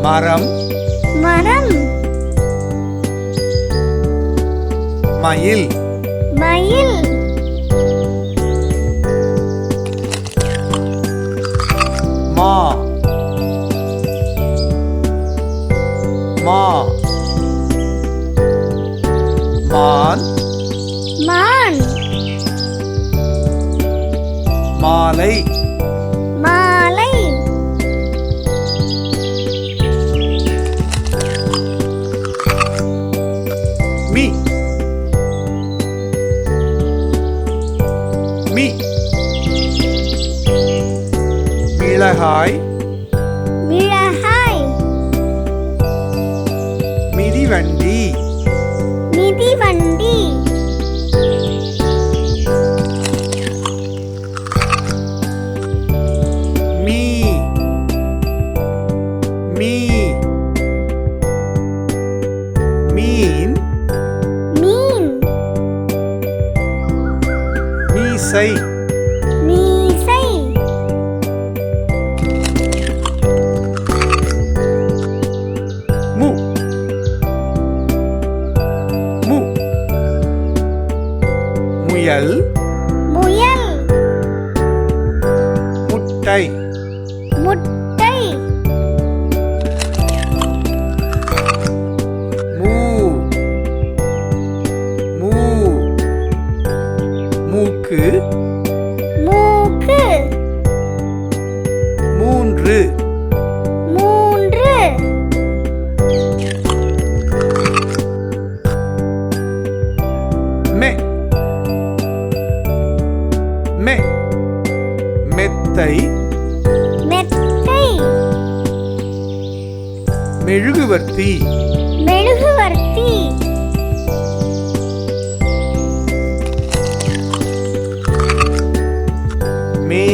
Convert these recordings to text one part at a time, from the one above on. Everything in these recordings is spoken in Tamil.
மரம் மரம் மயில் மயில் மா மா மான் மான் மாலை மாலை மீ மீ மிளகாய் மிளகாய் மிதிவண்டி மிதிவண்டி மீ மீ மீன் மீன் மீசை மீசை மு மு முயல் முயல் முட்டை முட்டை மூ மூ மூக்கு மூக்கு மூன்று மூன்று மெ மெ மெத்தை மெத்தை மெழுகுவர்த்தி மெழுகுவர்த்தி மே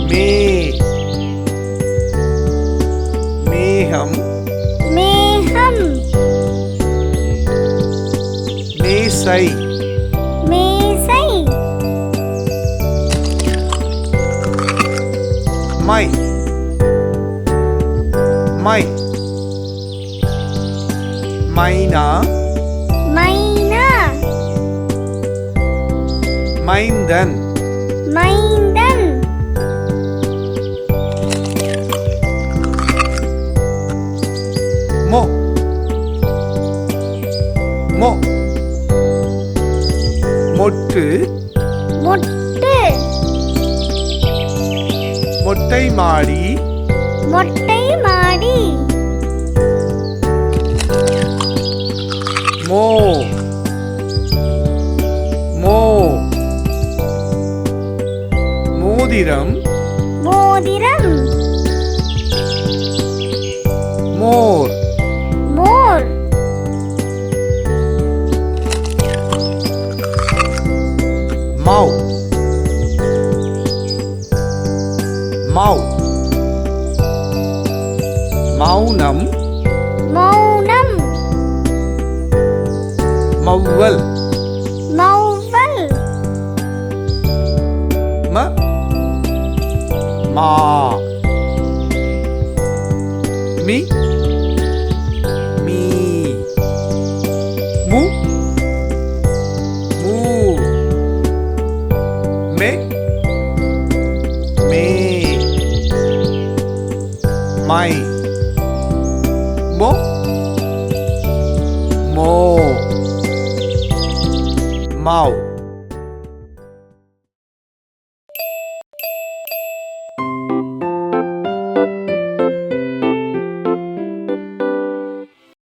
மே மேகம் மேகம் மேசை மேசை மை மை மைனா மைனா மைந்தன் மைந்தன் மொ மொ மொட்டு மொட்டு மொட்டை மாடி மொட்டை மாடி மோ மோ மோதிரம் மோதிரம் மோர் மோர் mau mau மௌனம் மௌனம் மௌவல் மௌவல் ம மா மி மீ மு மூ மே மே மை மோ மோ mau